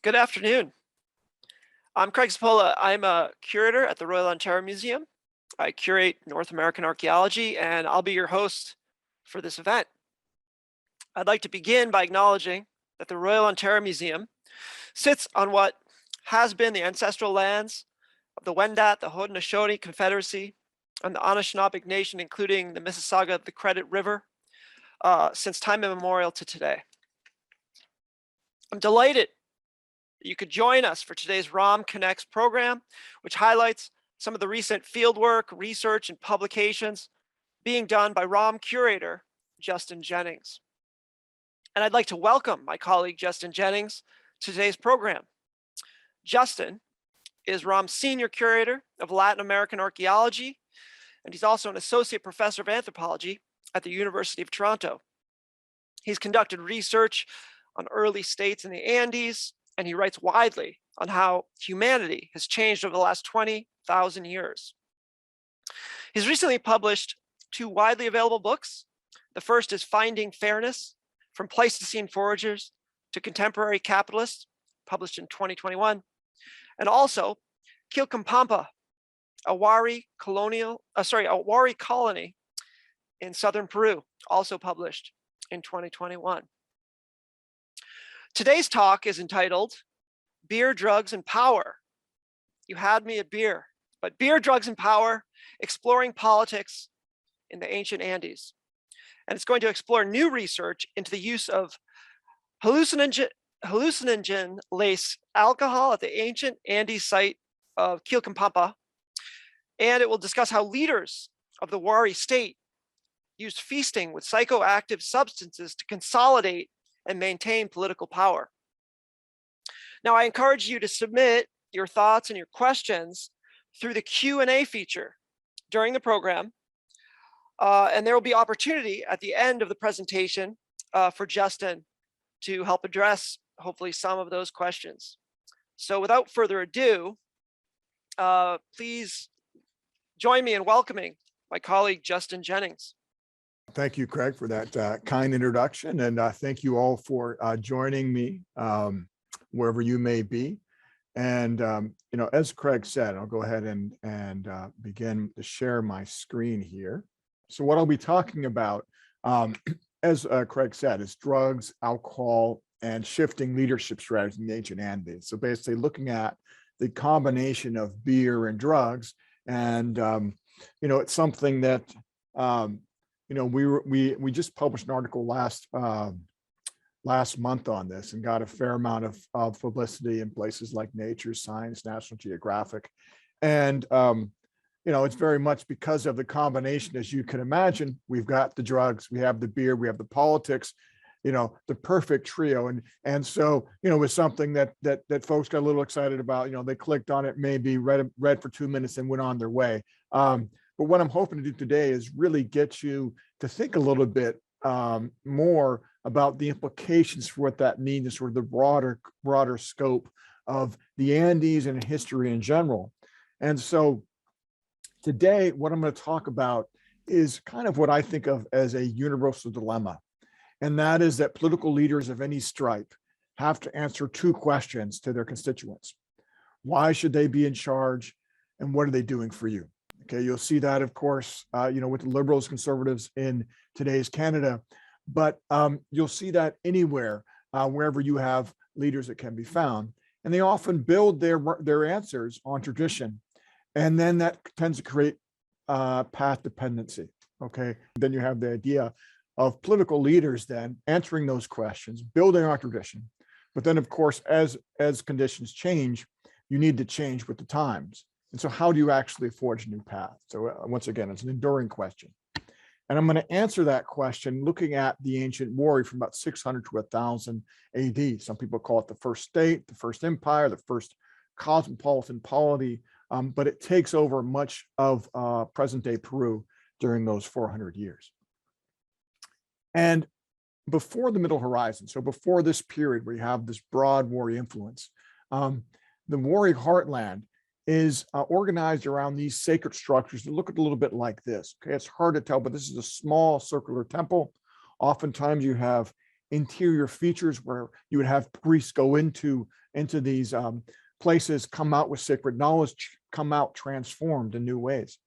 Good afternoon. I'm Craig Spola. I'm a curator at the Royal Ontario Museum. I curate North American archaeology, and I'll be your host for this event. I'd like to begin by acknowledging that the Royal Ontario Museum sits on what has been the ancestral lands of the Wendat, the Haudenosaunee Confederacy, and the Anishinaabeg Nation, including the Mississauga, the Credit River, since time immemorial to today. I'm delighted that you could join us for today's ROM Connects program, which highlights some of the recent fieldwork, research, and publications being done by ROM curator Justin Jennings. And I'd like to welcome my colleague Justin Jennings to today's program. Justin is ROM's senior curator of Latin American archaeology, and he's also an associate professor of anthropology at the University of Toronto. He's conducted research on early states in the Andes, and he writes widely on how humanity has changed over the last 20,000 years. He's recently published two widely available books. The first is Finding Fairness, From Pleistocene Foragers to Contemporary Capitalists, published in 2021. And also Quilcapampa, a Wari colony in southern Peru, also published in 2021. Today's talk is entitled Beer, Drugs, and Power. You had me at beer, but beer, drugs, and power, exploring politics in the ancient Andes. And it's going to explore new research into the use of hallucinogen-laced alcohol at the ancient Andes site of Quilcapampa. And it will discuss how leaders of the Wari State used feasting with psychoactive substances to consolidate and maintain political power. Now, I encourage you to submit your thoughts and your questions through the Q&A feature during the program. And there will be opportunity at the end of the presentation for Justin to help address, hopefully, some of those questions. So without further ado, please join me in welcoming my colleague, Justin Jennings. Thank you, Craig, for that kind introduction. And thank you all for joining me wherever you may be. And, as Craig said, I'll go ahead and begin to share my screen here. So what I'll be talking about, as Craig said, is drugs, alcohol, and shifting leadership strategies in the ancient Andes. So basically looking at the combination of beer and drugs. And, it's something that, we just published an article last month on this and got a fair amount of publicity in places like Nature, Science, National Geographic. And, it's very much because of the combination, as you can imagine. We've got the drugs, we have the beer, we have the politics, the perfect trio. And so, it was something that folks got a little excited about. They clicked on it, maybe read for 2 minutes and went on their way. But what I'm hoping to do today is really get you to think a little bit more about the implications for what that means in sort of the broader scope of the Andes and history in general. And so today, what I'm going to talk about is kind of what I think of as a universal dilemma. And that is that political leaders of any stripe have to answer two questions to their constituents. Why should they be in charge? And what are they doing for you? Okay, you'll see that, of course, with the liberals, conservatives in today's Canada, but you'll see that anywhere, wherever you have leaders that can be found. And they often build their answers on tradition. And then that tends to create path dependency, okay? Then you have the idea of political leaders then answering those questions, building on tradition. But then, of course, as conditions change, you need to change with the times. And so how do you actually forge a new path? So once again, it's an enduring question. And I'm going to answer that question looking at the ancient Wari from about 600 to 1000 AD. Some people call it the first state, the first empire, the first cosmopolitan polity, but it takes over much of present-day Peru during those 400 years. And before the Middle Horizon, so before this period where you have this broad Wari influence, the Wari heartland is organized around these sacred structures that look a little bit like this. Okay, it's hard to tell, but this is a small circular temple. Oftentimes you have interior features where you would have priests go into these places, come out with sacred knowledge, come out transformed in new ways.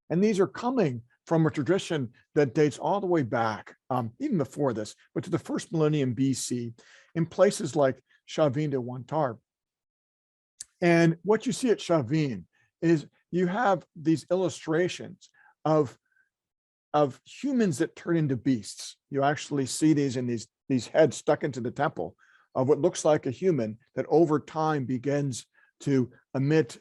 And these are coming from a tradition that dates all the way back, even before this, but to the first millennium BC in places like Chavin de Wantar. And what you see at Chavin is you have these illustrations of humans that turn into beasts. You actually see these in these heads stuck into the temple of what looks like a human that over time begins to emit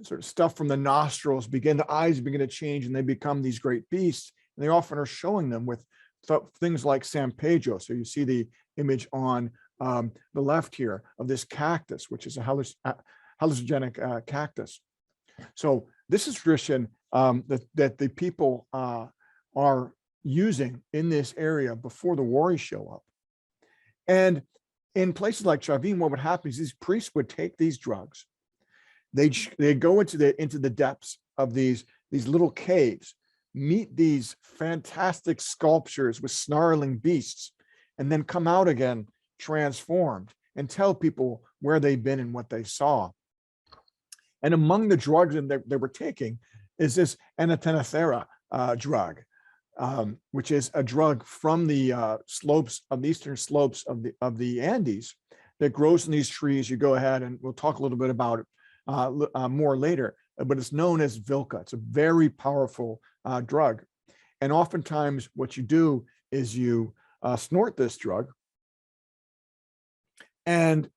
sort of stuff from the nostrils, the eyes begin to change, and they become these great beasts. And they often are showing them with things like San Pedro. So you see the image on the left here of this cactus, which is a hallucinogenic cactus. So this is tradition that the people are using in this area before the Wari show up. And in places like Chavin, what would happen is these priests would take these drugs. They'd go into the depths of these little caves, meet these fantastic sculptures with snarling beasts, and then come out again transformed and tell people where they've been and what they saw. And among the drugs that they were taking is this anatenethera drug, which is a drug from the slopes of the eastern slopes of the Andes that grows in these trees. You go ahead and we'll talk a little bit about it more later, but it's known as Velca. It's a very powerful drug. And oftentimes what you do is you snort this drug. And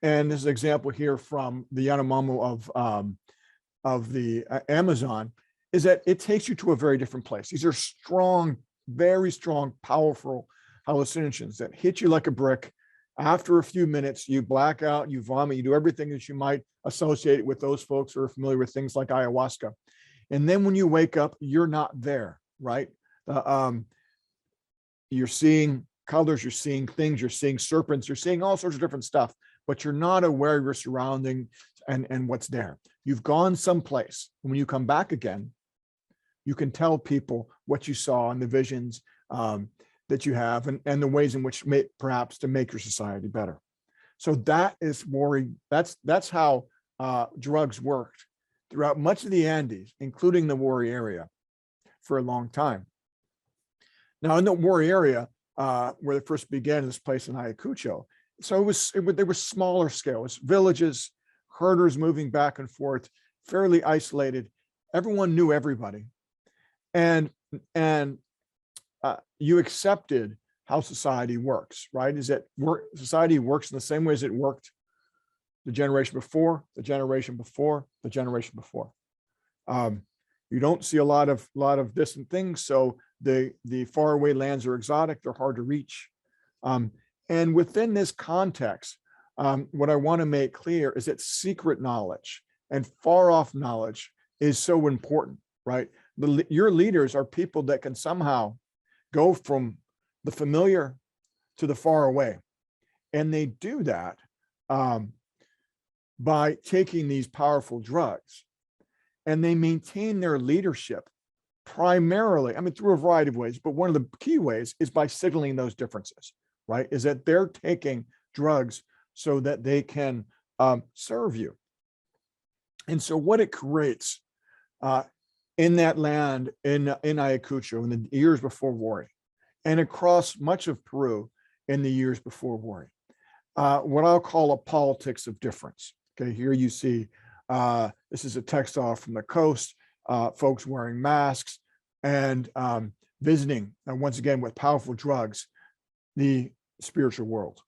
this is an example here from the Yanomamo of the Amazon, is that it takes you to a very different place. These are strong, very strong, powerful hallucinogens that hit you like a brick. After a few minutes, you black out, you vomit, you do everything that you might associate with those folks who are familiar with things like ayahuasca. And then when you wake up, you're not there, right? You're seeing colors, you're seeing things, you're seeing serpents, you're seeing all sorts of different stuff, but you're not aware of your surrounding and what's there. You've gone someplace. When you come back again, you can tell people what you saw and the visions that you have and the ways in which perhaps to make your society better. So that is Wari. That's how drugs worked throughout much of the Andes, including the Wari area, for a long time. Now in the Wari area, where they first began, this place in Ayacucho, so they were smaller scale. It's villages, herders moving back and forth, fairly isolated. Everyone knew everybody, and you accepted how society works, right? Is that society works in the same way as it worked the generation before, the generation before, the generation before. You don't see a lot of distant things, so the faraway lands are exotic, they're hard to reach. And within this context, what I want to make clear is that secret knowledge and far off knowledge is so important, right? Your leaders are people that can somehow go from the familiar to the far away. And they do that by taking these powerful drugs. And they maintain their leadership primarily, I mean, through a variety of ways, but one of the key ways is by signaling those differences, right? Is that they're taking drugs so that they can serve you. And so what it creates in that land in Ayacucho in the years before Wari, and across much of Peru in the years before Wari, what I'll call a politics of difference. Okay, here you see, this is a textile from the coast, folks wearing masks and visiting, and once again with powerful drugs, the spiritual world.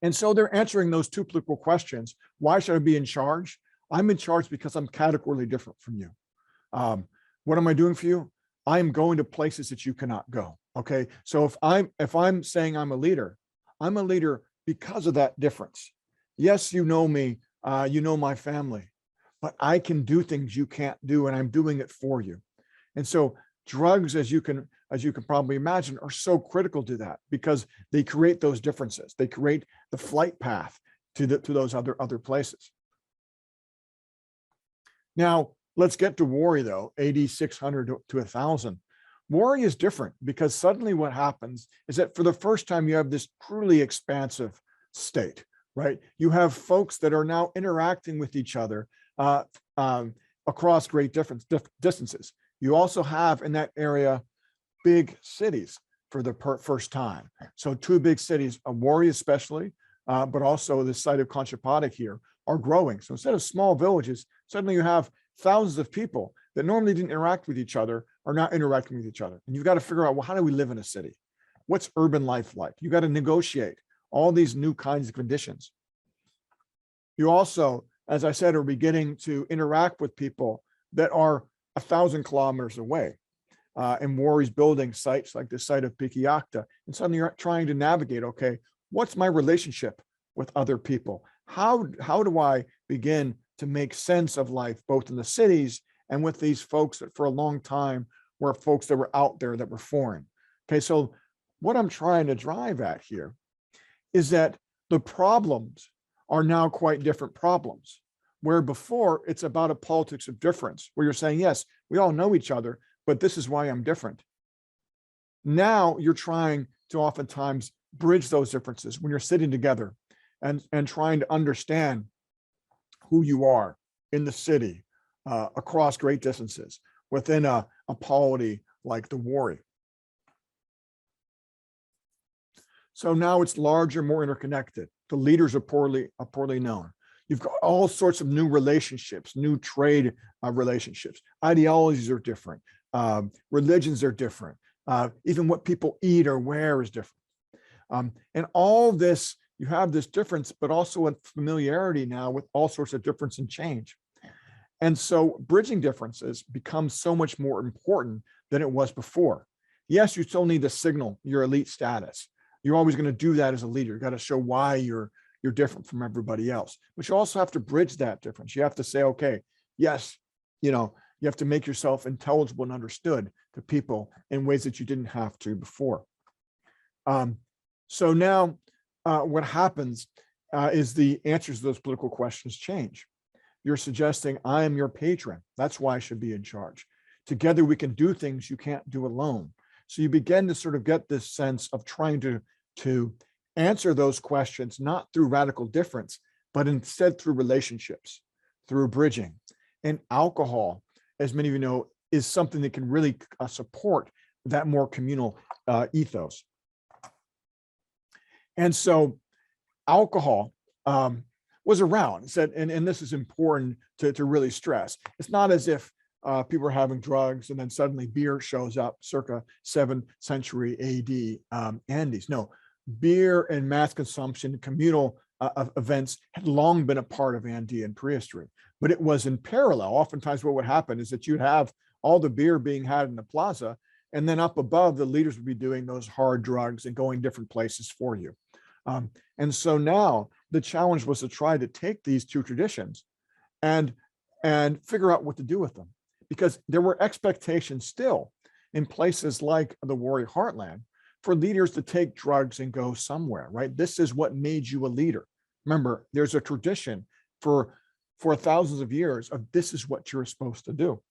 And so they're answering those two political questions. Why should I be in charge? I'm in charge because I'm categorically different from you. What am I doing for you? I'm going to places that you cannot go. Okay. So if I'm saying I'm a leader because of that difference. Yes, you know me, you know my family, but I can do things you can't do, and I'm doing it for you. And so drugs, as you can probably imagine, are so critical to that because they create those differences. They create the flight path to those other places. Now, let's get to Wari though, AD 600 to 1000. Wari is different because suddenly what happens is that for the first time, you have this truly expansive state, right? You have folks that are now interacting with each other uh, across great distances. You also have in that area big cities for the first time. So two big cities, Wari especially, but also the site of Quilcapampa here are growing. So instead of small villages, suddenly you have thousands of people that normally didn't interact with each other are now interacting with each other. And you've got to figure out, well, how do we live in a city? What's urban life like? You got to negotiate all these new kinds of conditions. You also, as I said, are beginning to interact with people that are 1,000 kilometers away. And Wari's building sites like the site of Pikiakta. And suddenly you're trying to navigate, okay, what's my relationship with other people? How do I begin to make sense of life, both in the cities and with these folks that for a long time were folks that were out there that were foreign? Okay, so what I'm trying to drive at here is that the problems are now quite different problems, where before it's about a politics of difference, where you're saying, yes, we all know each other, but this is why I'm different. Now you're trying to oftentimes bridge those differences when you're sitting together and trying to understand who you are in the city across great distances within a polity like the Wari. So now it's larger, more interconnected. The leaders are poorly known. You've got all sorts of new relationships, new trade relationships. Ideologies are different. Religions are different. Even what people eat or wear is different. And all this, you have this difference, but also a familiarity now with all sorts of difference and change. And so bridging differences becomes so much more important than it was before. Yes, you still need to signal your elite status. You're always going to do that as a leader. You got to show why you're different from everybody else. But you also have to bridge that difference. You have to say, okay, yes, you have to make yourself intelligible and understood to people in ways that you didn't have to before. So now what happens is the answers to those political questions change. You're suggesting, I am your patron. That's why I should be in charge. Together we can do things you can't do alone. So you begin to sort of get this sense of trying to answer those questions, not through radical difference, but instead through relationships, through bridging. And alcohol, as many of you know, is something that can really support that more communal ethos. And so alcohol was around, said, and this is important to really stress. It's not as if people are having drugs and then suddenly beer shows up circa 7th century AD Andes. No, beer and mass consumption, communal events had long been a part of Andean prehistory, but it was in parallel. Oftentimes what would happen is that you'd have all the beer being had in the plaza, and then up above, the leaders would be doing those hard drugs and going different places for you. And so now the challenge was to try to take these two traditions and figure out what to do with them, because there were expectations still in places like the Wari heartland for leaders to take drugs and go somewhere, right? This is what made you a leader. Remember, there's a tradition for thousands of years of this is what you're supposed to do.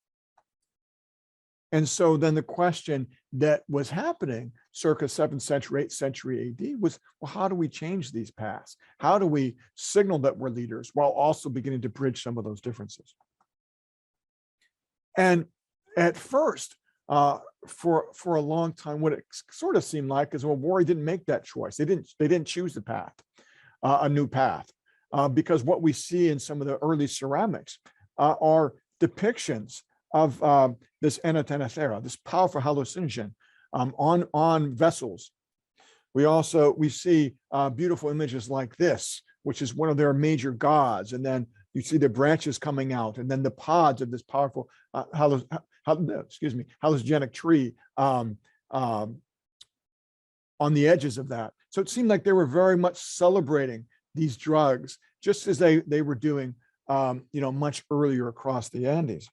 And so then the question that was happening circa 7th century, 8th century AD was, well, how do we change these paths? How do we signal that we're leaders while also beginning to bridge some of those differences? And at first, for a long time, what it sort of seemed like is, well, Wari didn't make that choice. They didn't choose the path, a new path, because what we see in some of the early ceramics are depictions of this anathanathera, this powerful hallucinogen on vessels. We see beautiful images like this, which is one of their major gods, and then you see the branches coming out, and then the pods of this powerful hallucinogenic tree on the edges of that. So it seemed like they were very much celebrating these drugs, just as they were doing, much earlier across the Andes.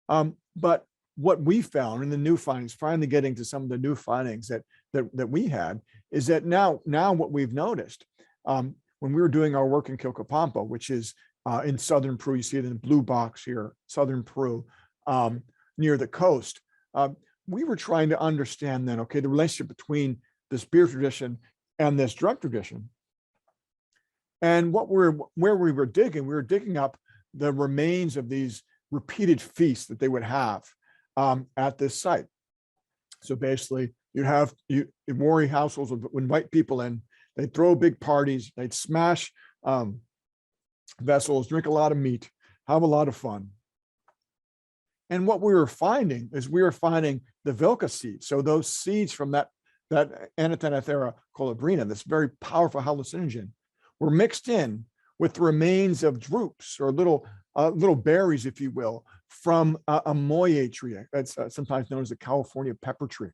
But what we found in the new findings, finally getting to some of the new findings that we had, is that now what we've noticed when we were doing our work in Quilcapampa, which is in southern Peru, you see it in the blue box here, southern Peru, near the coast, we were trying to understand then, okay, the relationship between this beer tradition and this drug tradition. And where we were digging up the remains of these repeated feasts that they would have at this site. So basically, you'd have Wari households would invite people in, they'd throw big parties, they'd smash vessels, drink a lot of meat, have a lot of fun. And what we were finding is we were finding the Velca seeds. So those seeds from that Andean colubrina, this very powerful hallucinogen, were mixed in with the remains of drupes or little berries, if you will, from a moye tree. That's sometimes known as the California pepper tree.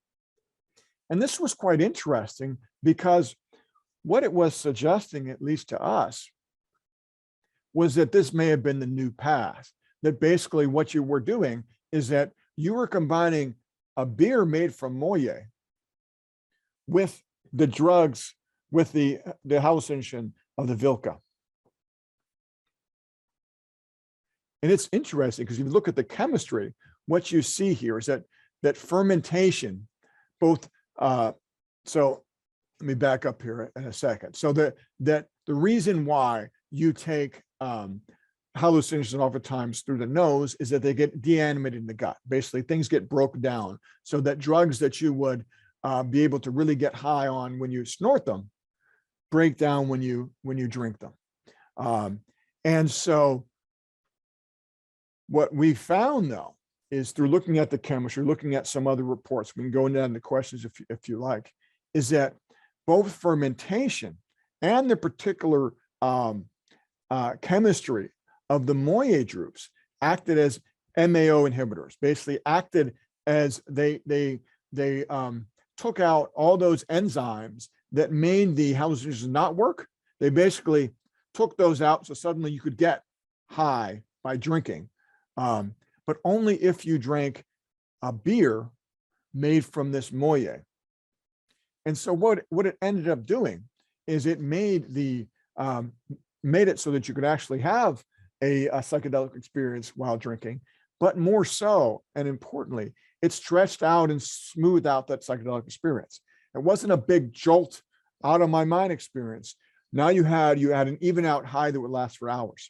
And this was quite interesting because what it was suggesting, at least to us, was that this may have been the new path. That basically what you were doing is that you were combining a beer made from moye with the drugs, with the hallucination of the Velca. And it's interesting because if you look at the chemistry, what you see here is that fermentation, both, so let me back up here in a second. So that the reason why you take hallucinogens oftentimes through the nose is that they get deanimated in the gut. Basically, things get broken down so that drugs that you would be able to really get high on when you snort them break down when you drink them. And so what we found, though, is through looking at the chemistry, looking at some other reports, we can go into the questions if you like, is that both fermentation and the particular chemistry of the moye drupes acted as MAO inhibitors, basically acted as they took out all those enzymes that made the hallucinogens not work. They basically took those out so suddenly you could get high by drinking, but only if you drank a beer made from this moye. And so what it ended up doing is it made it so that you could actually have a psychedelic experience while drinking, but more so, and importantly, it stretched out and smoothed out that psychedelic experience. It wasn't a big jolt out of my mind experience. Now you had an even out high that would last for hours.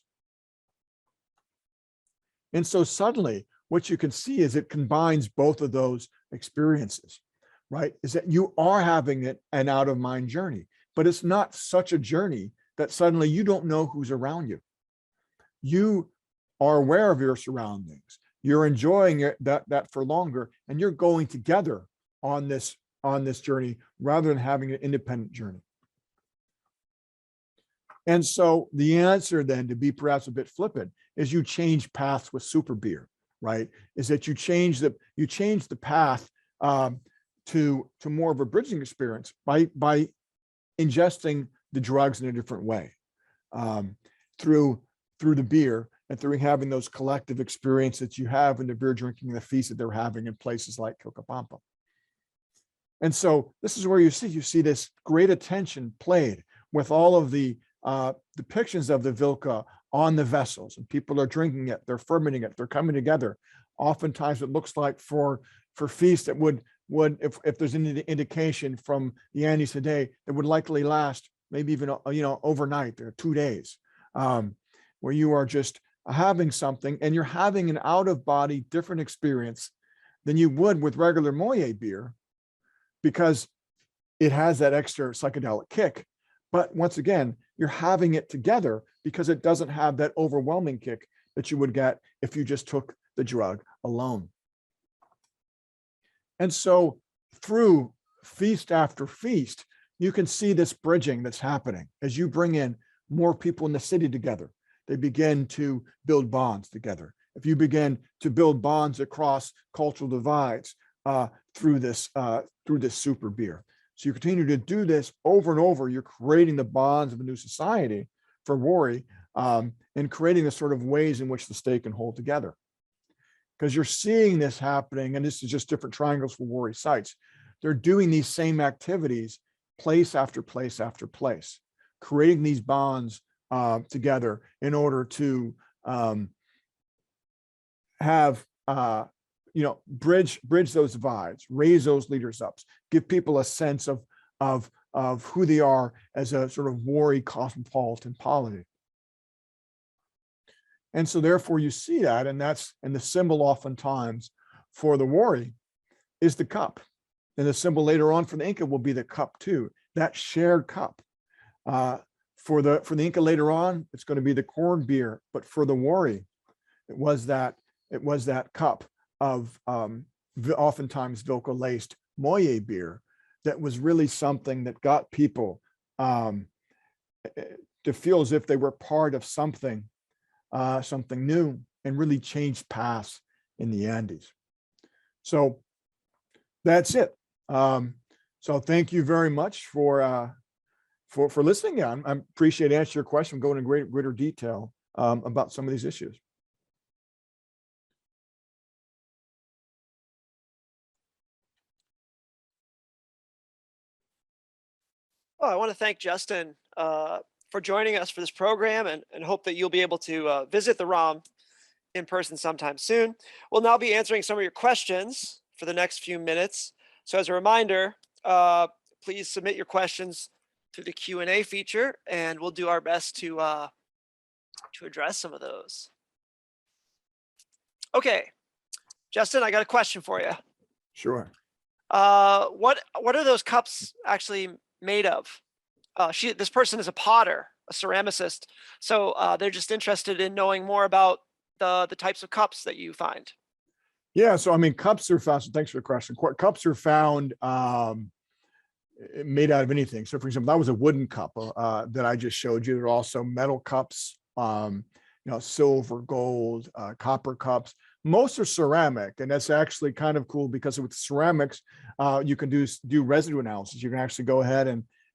And so suddenly what you can see is it combines both of those experiences, right? Is that you are having an out of mind journey, but it's not such a journey that suddenly you don't know who's around you. You are aware of your surroundings. You're enjoying it that for longer, and you're going together on this journey rather than having an independent journey. And so the answer then, to be perhaps a bit flippant, is you change paths with super beer, right? Is that you change the path to more of a bridging experience by ingesting the drugs in a different way, through the beer and through having those collective experiences that you have in the beer drinking and the feast that they're having in places like Quilcapampa. And so this is where you see this great attention played with all of the depictions of the Velca on the vessels, and people are drinking it, they're fermenting it, they're coming together. Oftentimes it looks like for feasts that would if there's any indication from the Andes today, that would likely last maybe even overnight or 2 days, where you are just having something and you're having an out of body different experience than you would with regular moye beer, because it has that extra psychedelic kick. But once again, you're having it together because it doesn't have that overwhelming kick that you would get if you just took the drug alone. And so through feast after feast, you can see this bridging that's happening as you bring in more people in the city together. They begin to build bonds together. If you begin to build bonds across cultural divides through this super beer. So you continue to do this over and over. You're creating the bonds of a new society for Wari, and creating the sort of ways in which the state can hold together. Because you're seeing this happening, and this is just different triangles for Wari sites. They're doing these same activities place after place after place, creating these bonds together in order to have bridge those divides, raise those leaders up, give people a sense of who they are as a sort of Wari cosmopolitan polity. And so therefore you see that, and the symbol oftentimes for the Wari is the cup. And the symbol later on for the Inca will be the cup too, that shared cup. For the Inca later on, it's going to be the corn beer, but for the Wari, it was that cup of oftentimes Velca-laced moye beer that was really something that got people to feel as if they were part of something new, and really changed paths in the Andes. So that's it. So thank you very much for listening. Yeah, I appreciate answering your question, going in greater detail about some of these issues. Well, I want to thank Justin for joining us for this program, and hope that you'll be able to visit the ROM in person sometime soon. We'll now be answering some of your questions for the next few minutes. So as a reminder, please submit your questions through the Q&A feature, and we'll do our best to address some of those. Okay, Justin, I got a question for you. Sure. What are those cups actually made of? This person is a potter, a ceramicist, so they're just interested in knowing more about the types of cups that you find. Yeah, so I mean, cups are found. So thanks for the question. Cups are found made out of anything. So, for example, that was a wooden cup that I just showed you. There are also metal cups, silver, gold, copper cups. Most are ceramic, and that's actually kind of cool because with ceramics, you can do residue analysis. You can actually go ahead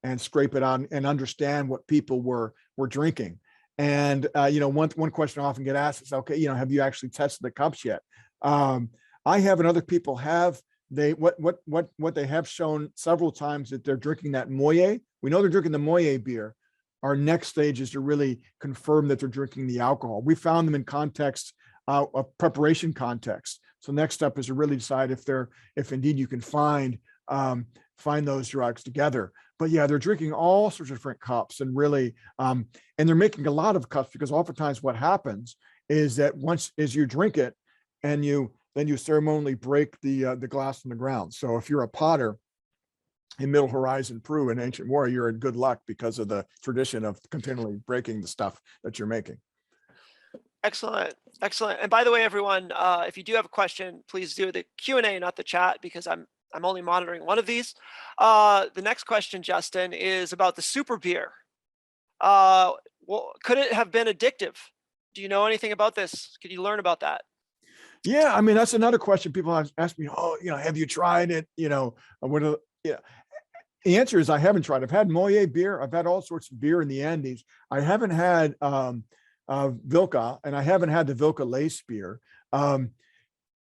and scrape it out and understand what people were drinking. And one question I often get asked is, okay, have you actually tested the cups yet? I have, and other people have. What they have shown several times that they're drinking that moye. We know they're drinking the moye beer. Our next stage is to really confirm that they're drinking the alcohol. We found them in context of preparation context. So next step is to really decide if indeed you can find those drugs together. But yeah, they're drinking all sorts of different cups, and really, and they're making a lot of cups, because oftentimes what happens is that as you drink it, and then you ceremonially break the glass on the ground. So if you're a potter in Middle Horizon, Peru, in ancient Wari, you're in good luck because of the tradition of continually breaking the stuff that you're making. Excellent, excellent. And by the way, everyone, if you do have a question, please do the Q&A, not the chat, because I'm only monitoring one of these. The next question, Justin, is about the super beer. Well, could it have been addictive? Do you know anything about this? Could you learn about that? Yeah, I mean, that's another question people ask me. Oh, have you tried it? The answer is I haven't tried. I've had moye beer. I've had all sorts of beer in the Andes. I haven't had Velca, and I haven't had the Velca-laced beer.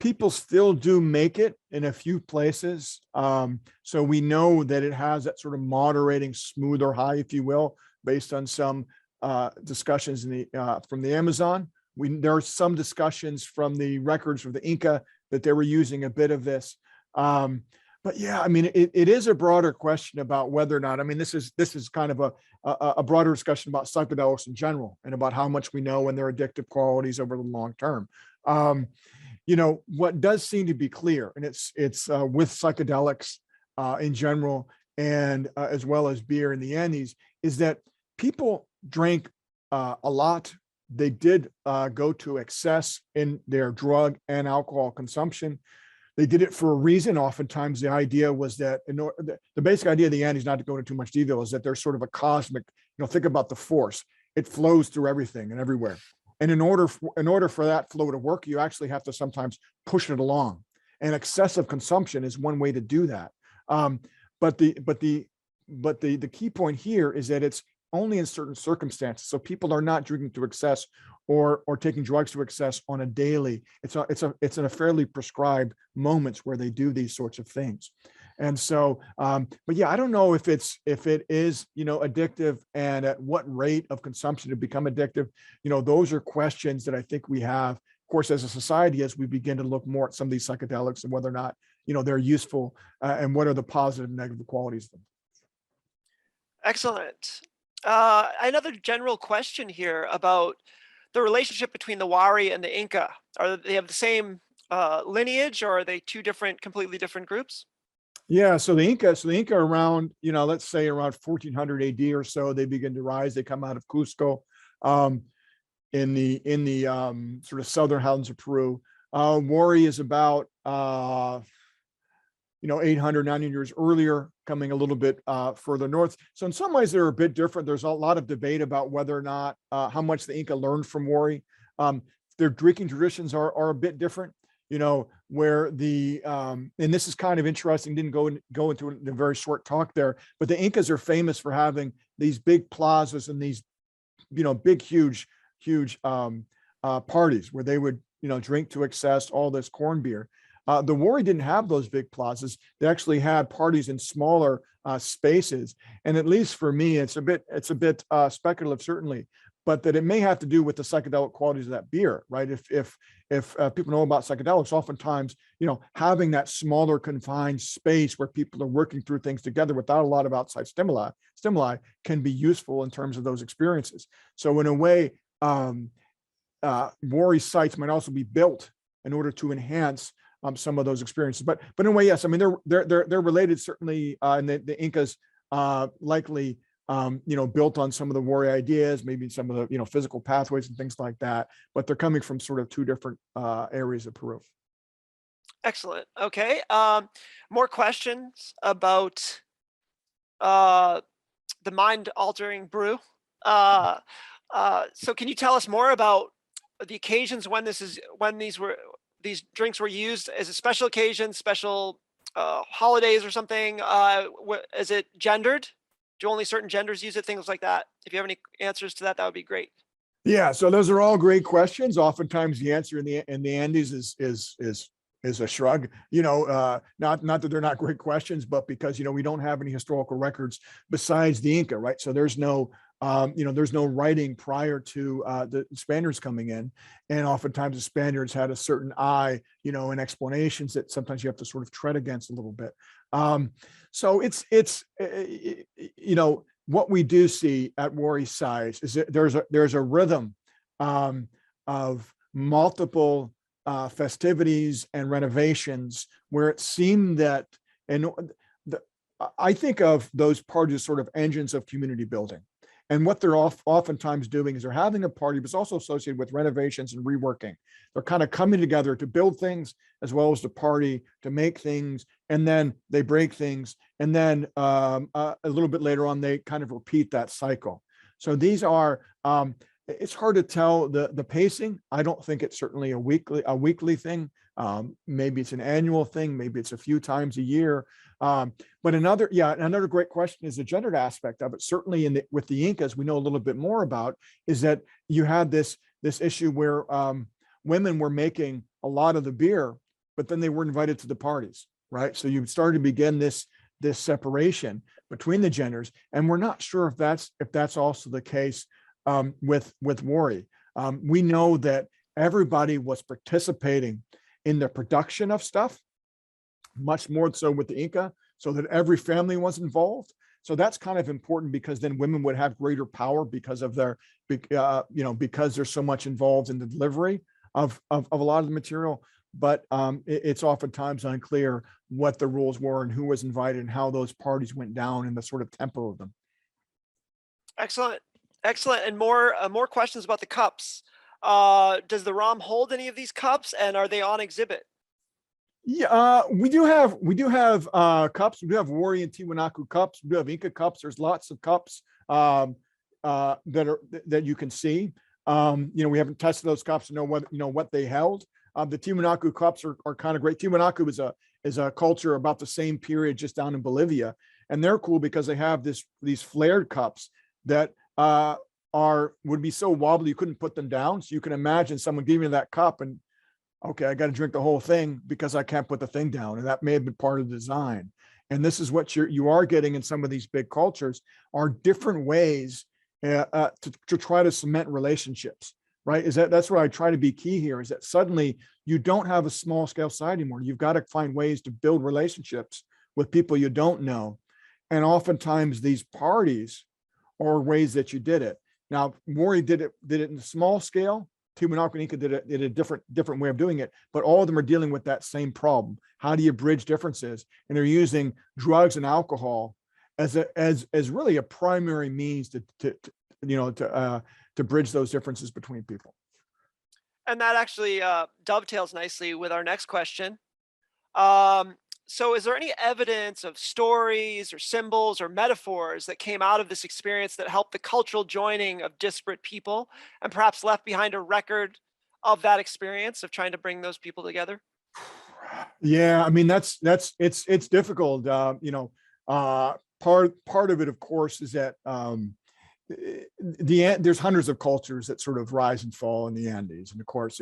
People still do make it in a few places. So we know that it has that sort of moderating, smoother high, if you will, based on some discussions from the Amazon. There are some discussions from the records of the Inca that they were using a bit of this. But yeah, I mean, it is a broader question about whether or not, I mean, this is kind of a broader discussion about psychedelics in general, and about how much we know and their addictive qualities over the long term. What does seem to be clear, and it's with psychedelics in general, and as well as beer in the Andes, is that people drank a lot. They did go to excess in their drug and alcohol consumption. They did it for a reason. Oftentimes the idea was that the basic idea of the Andes, not to go into too much detail, is that there's sort of a cosmic, think about the force. It flows through everything and everywhere. And in order for that flow to work, you actually have to sometimes push it along. And excessive consumption is one way to do that. But the key point here is that it's only in certain circumstances. So people are not drinking to excess or taking drugs to excess on a daily. It's in a fairly prescribed moments where they do these sorts of things. And so, but yeah, I don't know if it is, addictive, and at what rate of consumption to become addictive. Those are questions that I think we have of course, as a society, as we begin to look more at some of these psychedelics and whether or not, they're useful and what are the positive and negative qualities of them. Excellent. Another general question here about the relationship between the Wari and the Inca. Are they have the same lineage, or are they two completely different groups? Yeah, so the Inca around, let's say around 1400 AD or so, they begin to rise. They come out of Cusco, in the sort of southern highlands of Peru. Wari is about 800, 900 years earlier, coming a little bit further north. So in some ways they're a bit different. There's a lot of debate about whether or not how much the Inca learned from Wari. Their drinking traditions are a bit different. Where and this is kind of interesting, didn't go into a very short talk there, but the Incas are famous for having these big plazas and these, big, huge parties where they would, drink to excess, all this corn beer. The Wari didn't have those big plazas. They actually had parties in smaller spaces. And at least for me, it's a bit speculative, certainly, but that it may have to do with the psychedelic qualities of that beer, right? If people know about psychedelics, oftentimes, having that smaller confined space where people are working through things together without a lot of outside stimuli can be useful in terms of those experiences. So in a way, Wari sites might also be built in order to enhance some of those experiences. But in a way, yes, I mean, they're related, certainly, and the Incas likely built on some of the Wari ideas, maybe some of the physical pathways and things like that, but they're coming from sort of two different areas of Peru. Excellent. Okay. More questions about the mind-altering brew. So can you tell us more about the occasions when these drinks were used? As a special occasion, special holidays or something? Is it gendered? Do only certain genders use it? Things like that. If you have any answers to that, that would be great. Yeah, so those are all great questions. Oftentimes the answer in the Andes is a shrug. Not that they're not great questions, but because we don't have any historical records besides the Inca, right? So there's no writing prior to the Spaniards coming in, and oftentimes the Spaniards had a certain eye, and explanations that sometimes you have to sort of tread against a little bit. So it's what we do see at Wari sites is that there's a rhythm of multiple festivities and renovations where it seemed that, and I think of those parties as sort of engines of community building. And what they're oftentimes doing is they're having a party, but it's also associated with renovations and reworking. They're kind of coming together to build things as well as to party, to make things, and then they break things. And then a little bit later on, they kind of repeat that cycle. So these are, it's hard to tell the pacing. I don't think it's certainly a weekly thing. Maybe it's an annual thing. Maybe it's a few times a year. But another great question is the gendered aspect of it. Certainly with the Incas, we know a little bit more about is that you had this issue where women were making a lot of the beer, but then they weren't invited to the parties, right? So you started to begin this separation between the genders, and we're not sure if that's also the case with Wari. We know that everybody was participating in the production of stuff, much more so with the Inca, so that every family was involved. So that's kind of important because then women would have greater power because of their, because there's so much involved in the delivery of a lot of the material. But it's oftentimes unclear what the rules were and who was invited and how those parties went down and the sort of tempo of them. Excellent. And more questions about the cups. Does the ROM hold any of these cups, and are they on exhibit? Yeah, we do have cups. We do have Wari and Tiwanaku cups. We do have Inca cups. There's lots of cups that you can see. We haven't tested those cups to know what they held. The Tiwanaku cups are kind of great. Tiwanaku is a culture about the same period just down in Bolivia, and they're cool because they have these flared cups that would be so wobbly you couldn't put them down. So you can imagine someone giving you that cup and, okay, I got to drink the whole thing because I can't put the thing down. And that may have been part of the design. And this is what you are getting in some of these big cultures are different ways to try to cement relationships, right? That's where I try to be key here, is that suddenly you don't have a small scale society anymore. You've got to find ways to build relationships with people you don't know. And oftentimes these parties are ways that you did it. Now, Wari did it in a small scale. Tiwanaku and Inca did a different way of doing it, but all of them are dealing with that same problem. How do you bridge differences? And they're using drugs and alcohol as really a primary means to bridge those differences between people. And that actually dovetails nicely with our next question. So is there any evidence of stories or symbols or metaphors that came out of this experience that helped the cultural joining of disparate people and perhaps left behind a record of that experience of trying to bring those people together? Yeah, I mean, it's difficult. Part of it, of course, is that there's hundreds of cultures that sort of rise and fall in the Andes, and of course,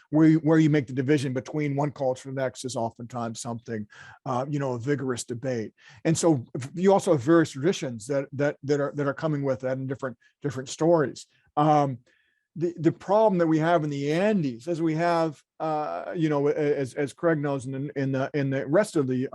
where you make the division between one culture and the next is oftentimes something, a vigorous debate. And so you also have various traditions that are coming with that, and different stories. The problem that we have in the Andes, as we have, as Craig knows, in the rest of the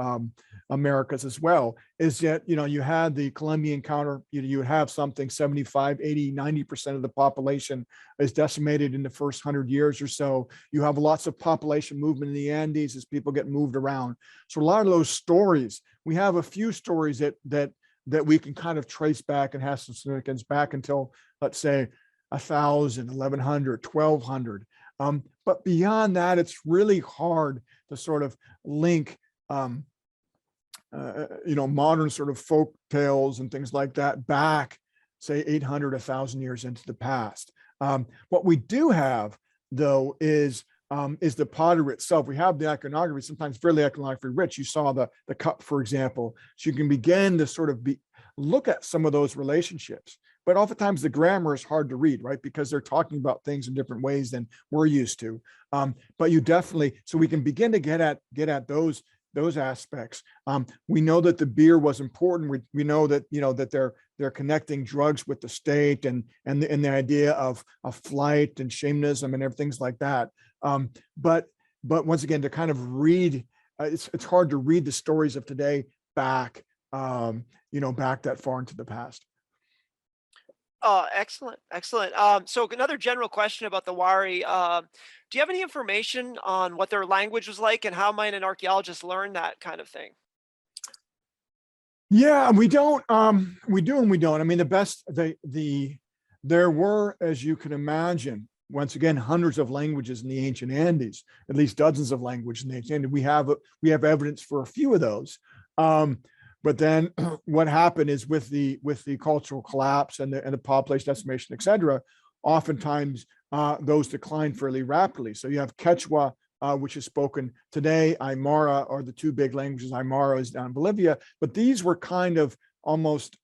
Americas as well, is that, you had the Colombian counter, you have something 75, 80, 90% of the population is decimated in the first 100 years or so. You have lots of population movement in the Andes as people get moved around. So a lot of those stories, we have a few stories that we can kind of trace back and have some significance back until, let's say, 1,000, 1,100, 1,200. But beyond that, it's really hard to sort of link, modern sort of folk tales and things like that back, say, 800, 1,000 years into the past. What we do have, though, is the pottery itself. We have the iconography, sometimes fairly iconographically rich. You saw the cup, for example. So you can begin to sort of look at some of those relationships. But oftentimes the grammar is hard to read, right? Because they're talking about things in different ways than we're used to. But you definitely, so we can begin to get at those aspects. We know that the beer was important. We know that, that they're connecting drugs with the state and the idea of flight and shamanism and everything like that. But once again, to kind of read, it's hard to read the stories of today back, back that far into the past. Oh, excellent, excellent. So another general question about the Wari. Do you have any information on what their language was like and how might an archaeologist learn that kind of thing? Yeah, we don't. We do and we don't. I mean, there were, as you can imagine, once again, hundreds of languages in the ancient Andes, at least dozens of languages in the ancient Andes. We have evidence for a few of those. But then what happened is with the cultural collapse and the population decimation, et cetera, oftentimes those decline fairly rapidly. So you have Quechua, which is spoken today. Aymara are the two big languages. Aymara is down in Bolivia, but these were kind of almost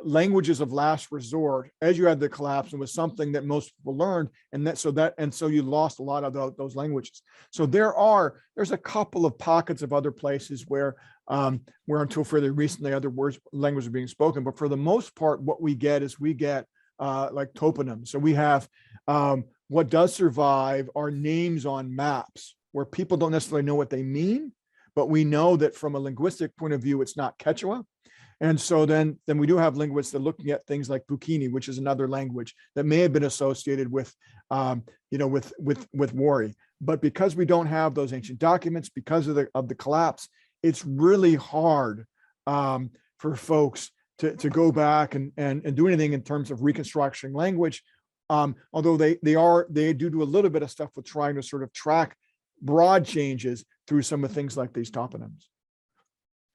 languages of last resort as you had the collapse, and was something that most people learned, and so you lost a lot of those languages. So there's a couple of pockets of other places where until fairly recently other languages are being spoken, but for the most part, what we get like toponyms. So we have what does survive are names on maps where people don't necessarily know what they mean, but we know that from a linguistic point of view, it's not Quechua. And so then we do have linguists that are looking at things like Pukini, which is another language that may have been associated with Wari. But because we don't have those ancient documents, because of the collapse, it's really hard for folks to go back and do anything in terms of reconstructing language. Although they do a little bit of stuff with trying to sort of track broad changes through some of things like these toponyms.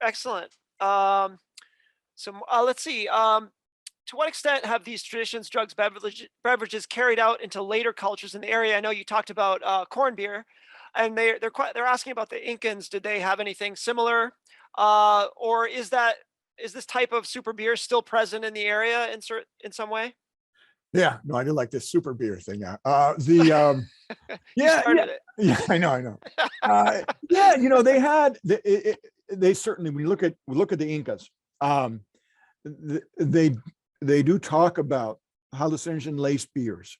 Excellent. So let's see. To what extent have these traditions, drugs, beverages carried out into later cultures in the area? I know you talked about corn beer, and they're asking about the Incans. Did they have anything similar, or is this type of super beer still present in the area in some way? Yeah, no, I did like this super beer thing. You Yeah, started it. yeah, I know. Yeah, they had they certainly, when you look at the Incas, they do talk about hallucinogen-laced beers,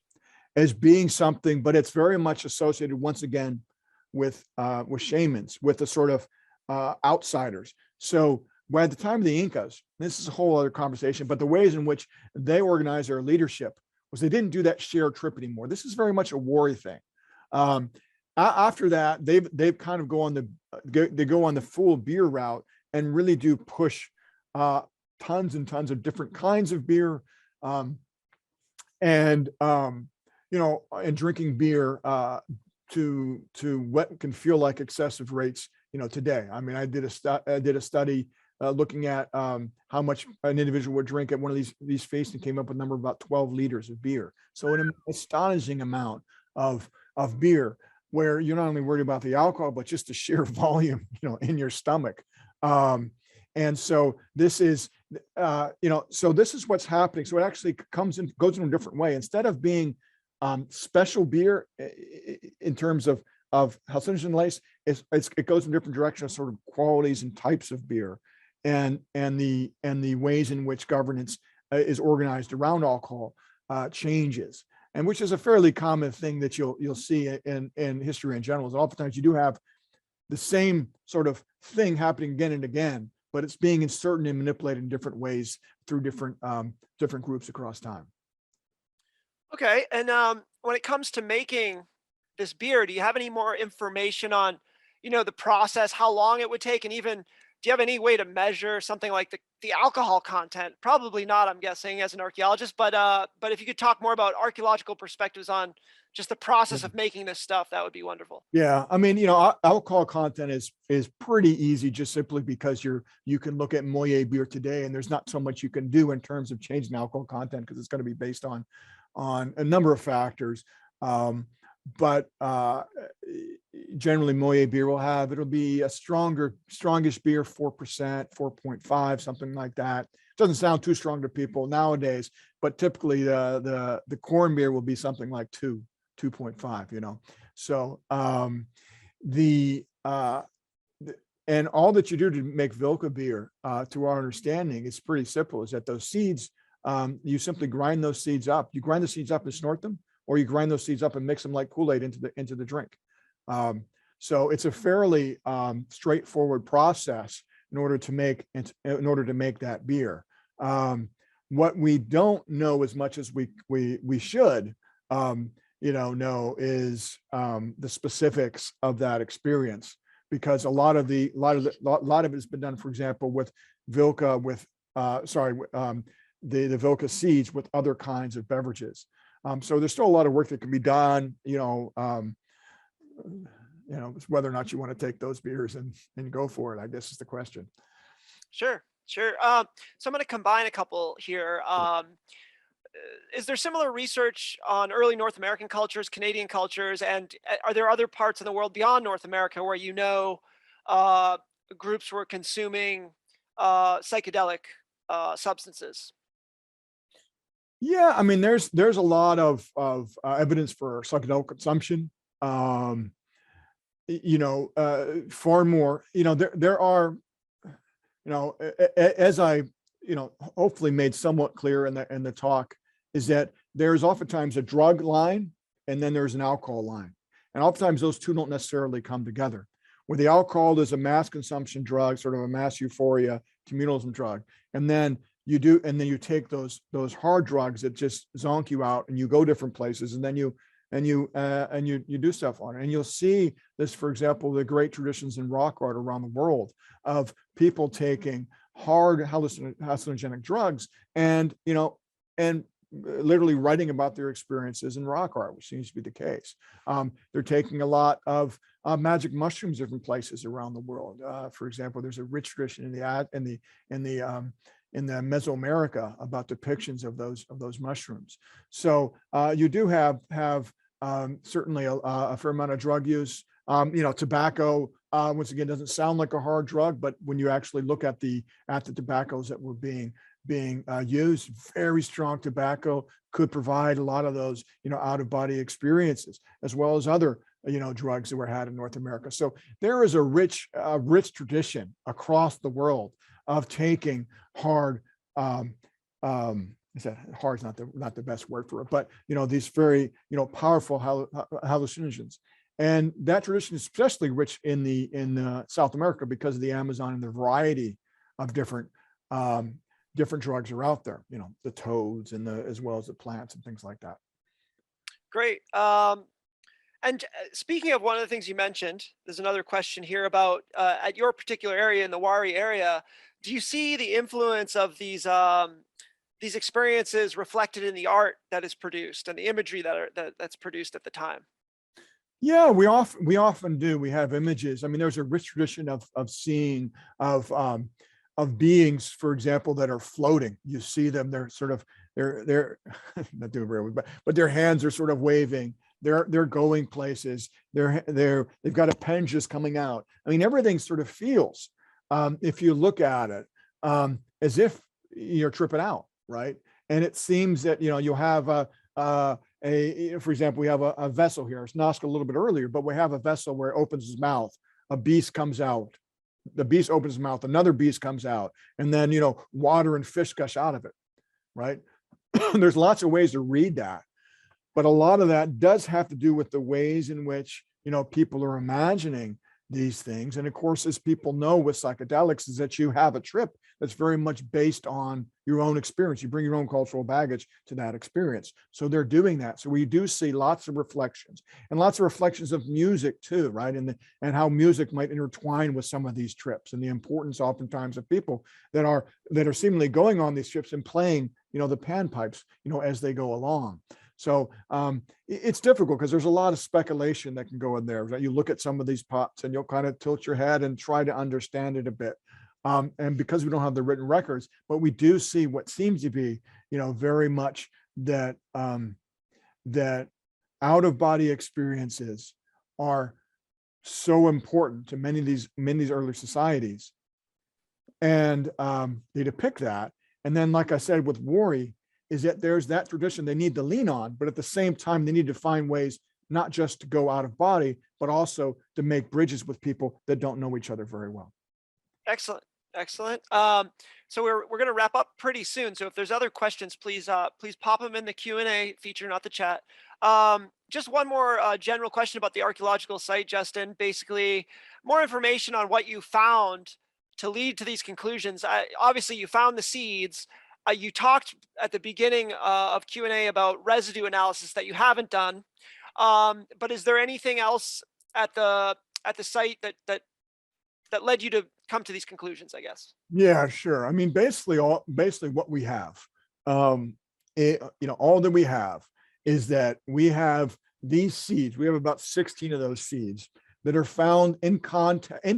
as being something, but it's very much associated once again with shamans, with the sort of outsiders. So by the time of the Incas, this is a whole other conversation, but the ways in which they organized their leadership was they didn't do that shared trip anymore. This is very much a Wari thing. After that, they've kind of go on the full beer route and really do push tons and tons of different kinds of beer, and drinking beer to what can feel like excessive rates, today. I mean, I did a study looking at how much an individual would drink at one of these feasts, and came up with a number of about 12 liters of beer. So an astonishing amount of beer, where you're not only worried about the alcohol, but just the sheer volume, in your stomach. And so this is, so this is what's happening. So it actually goes in a different way. Instead of being special beer in terms of hallucinogen-laced, it goes in a different direction of sort of qualities and types of beer, and the ways in which governance is organized around alcohol changes, and which is a fairly common thing that you'll see in history in general. Is oftentimes you do have the same sort of thing happening again and again, but it's being inserted and manipulated in different ways through different groups across time. Okay, and when it comes to making this beer, do you have any more information on, the process, how long it would take, and even do you have any way to measure something like the alcohol content? Probably not, I'm guessing, as an archaeologist, but if you could talk more about archaeological perspectives on just the process of making this stuff, that would be wonderful. Yeah, I mean, alcohol content is pretty easy, just simply because you can look at Moët beer today, and there's not so much you can do in terms of changing alcohol content, because it's going to be based on a number of factors. But generally Moët beer it'll be a strongest beer, 4%, 4.5, something like that. Doesn't sound too strong to people nowadays, but typically the corn beer will be something like 2.5, So and all that you do to make Velca beer, to our understanding, is pretty simple, is that those seeds, you simply grind those seeds up. You grind the seeds up and snort them, or you grind those seeds up and mix them like Kool-Aid into the drink. So it's a fairly straightforward process in order to make that beer. What we don't know as much as we should, know is the specifics of that experience, because a lot of it has been done, for example, with Velca, the Velca seeds with other kinds of beverages. So there's still a lot of work that can be done, whether or not you want to take those beers and go for it, I guess, is the question. Sure. So I'm going to combine a couple here. Is there similar research on early North American cultures, Canadian cultures, and are there other parts of the world beyond North America where groups were consuming psychedelic substances? Yeah, I mean, there's a lot of evidence for psychedelic consumption. Far more. There are, as I hopefully made somewhat clear in the talk, is that there's oftentimes a drug line and then there's an alcohol line, and oftentimes those two don't necessarily come together. Where the alcohol is a mass consumption drug, sort of a mass euphoria communalism drug, and then you take those hard drugs that just zonk you out, and you go different places, and then you do stuff on it. And you'll see this, for example, the great traditions in rock art around the world of people taking hard hallucinogenic drugs and literally writing about their experiences in rock art, which seems to be the case. They're taking a lot of magic mushrooms different places around the world. For example, there's a rich tradition in the Mesoamerica about depictions of those mushrooms. So you do have certainly a fair amount of drug use. Tobacco, once again, doesn't sound like a hard drug, but when you actually look at the tobaccos that were being used, very strong tobacco could provide a lot of those out of body experiences, as well as other drugs that were had in North America. So there is a rich tradition across the world of taking hard I said hard is not the best word for it, but these very powerful hallucinogens. And that tradition is especially rich in South America because of the Amazon and the variety of different drugs are out there. The toads and as well as the plants and things like that. Great. And speaking of one of the things you mentioned, there's another question here about at your particular area in the Wari area. Do you see the influence of these experiences reflected in the art that is produced and the imagery that's produced at the time? Yeah, we often do. We have images. I mean, there's a rich tradition of seeing of beings, for example, that are floating. You see them; they're sort of they're not doing very well, but their hands are sort of waving. They're going places. They've got a pen just coming out. I mean, everything sort of feels, if you look at it, as if you're tripping out, right? And it seems that you'll have for example, we have a vessel here. It's Noska a little bit earlier, but we have a vessel where it opens his mouth. A beast comes out. The beast opens his mouth. Another beast comes out, and then water and fish gush out of it, right? There's lots of ways to read that, but a lot of that does have to do with the ways in which people are imagining these things. And of course, as people know with psychedelics, is that you have a trip that's very much based on your own experience. You bring your own cultural baggage to that experience. So they're doing that. So we do see lots of reflections and lots of reflections of music too, right? And how music might intertwine with some of these trips, and the importance oftentimes of people that are seemingly going on these trips and playing, the panpipes, as they go along. So it's difficult because there's a lot of speculation that can go in there. Right? You look at some of these pops and you'll kind of tilt your head and try to understand it a bit. And because we don't have the written records, but we do see what seems to be, very much that that out-of-body experiences are so important to many of these early societies, and they depict that. And then, like I said, with Wari, is that there's that tradition they need to lean on, but at the same time, they need to find ways not just to go out of body, but also to make bridges with people that don't know each other very well. Excellent. Excellent. So we're going to wrap up pretty soon. So if there's other questions, please pop them in the Q&A feature, not the chat. Just one more general question about the archaeological site, Justin. Basically, more information on what you found to lead to these conclusions. Obviously, you found the seeds. You talked at the beginning of Q&A about residue analysis that you haven't done. But is there anything else at the site that led you to come to these conclusions, I guess? Yeah, sure. I mean, basically what we have, all that we have is that we have these seeds. We have about 16 of those seeds that are found in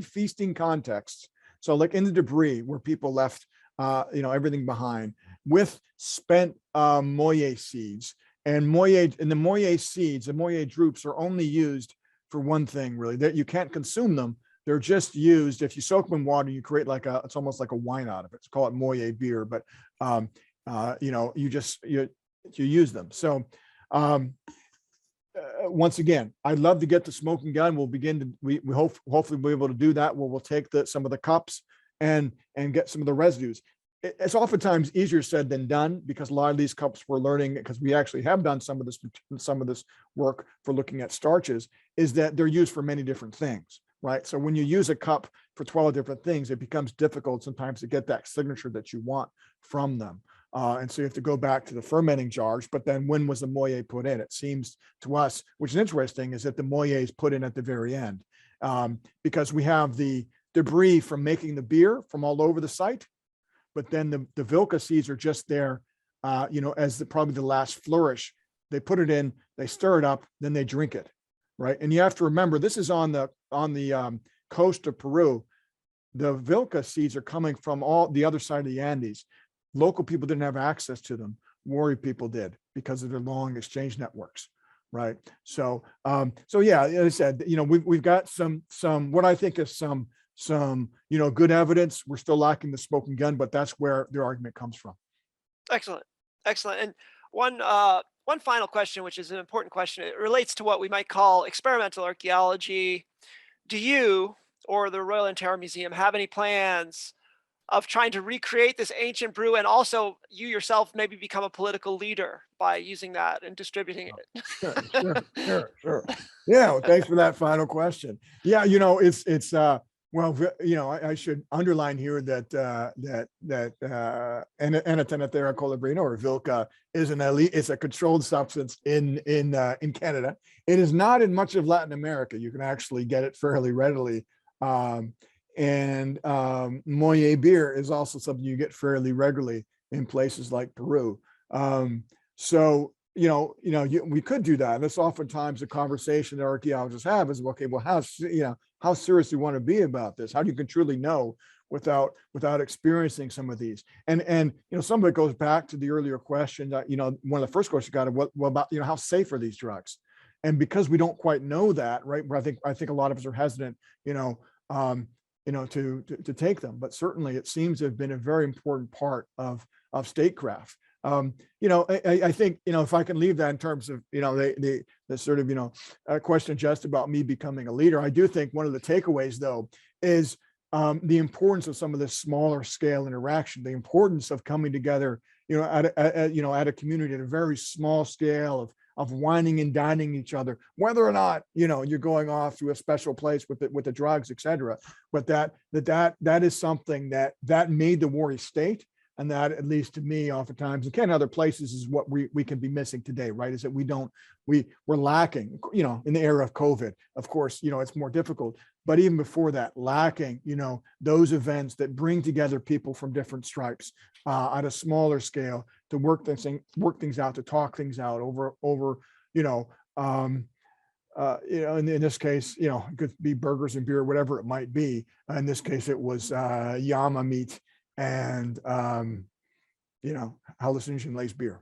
feasting contexts. So like in the debris where people left, everything behind, with spent moye seeds. And the moye seeds, the moye drupes are only used for one thing, really, that you can't consume them. They're just used, if you soak them in water, you create it's almost like a wine out of it. It's called moye beer, but you use them. So once again, I'd love to get the smoking gun. We'll begin to, we hopefully be able to do that, where we'll take some of the cups and get some of the residues. It's oftentimes easier said than done, because a lot of these cups we're learning, because we actually have done some of this work for looking at starches, is that they're used for many different things, right? So when you use a cup for 12 different things, it becomes difficult sometimes to get that signature that you want from them. And so you have to go back to the fermenting jars, but then when was the moye put in? It seems to us, which is interesting, is that the moye is put in at the very end, because we have the debris from making the beer from all over the site. But then the Velca seeds are just there, as probably the last flourish. They put it in, they stir it up, then they drink it, right? And you have to remember, this is on the coast of Peru. The Velca seeds are coming from all the other side of the Andes. Local people didn't have access to them. Wari people did, because of their long exchange networks, right? So yeah, as I said, we've got some what I think is some good evidence. We're still lacking the smoking gun, but that's where their argument comes from. Excellent. And one final question, which is an important question. It relates to what we might call experimental archaeology. Do you or the Royal Ontario Museum have any plans of trying to recreate this ancient brew, and also you yourself maybe become a political leader by using that and distributing Sure, it. sure. Yeah, well, thanks for that final question. Yeah, well, I should underline here that Anatenethera colubrina, or Vilca, is an elite. It's a controlled substance in Canada. It is not in much of Latin America. You can actually get it fairly readily. Moye beer is also something you get fairly regularly in places like Peru. So we could do that. And that's oftentimes the conversation that archaeologists have is, okay, well, how serious do you want to be about this? How do you can truly know without experiencing some of these? And some of it goes back to the earlier question that, one of the first questions got, what about, how safe are these drugs? And because we don't quite know that, right? I think a lot of us are hesitant, to take them. But certainly it seems to have been a very important part of statecraft. I think, if I can leave that in terms of, the sort of, question just about me becoming a leader, I do think one of the takeaways, though, is the importance of some of this smaller scale interaction, the importance of coming together, at a community at a very small scale of wining and dining each other, whether or not, you're going off to a special place with the drugs, et cetera. But that is something that made the Wari State. And that, at least to me, oftentimes, and can other places, is what we can be missing today, right? Is that we're lacking, in the era of COVID, of course, it's more difficult, but even before that, lacking, those events that bring together people from different stripes at a smaller scale to work things out, to talk things out over, in this case, it could be burgers and beer, whatever it might be. In this case, it was llama meat and hallucinogen-laced beer.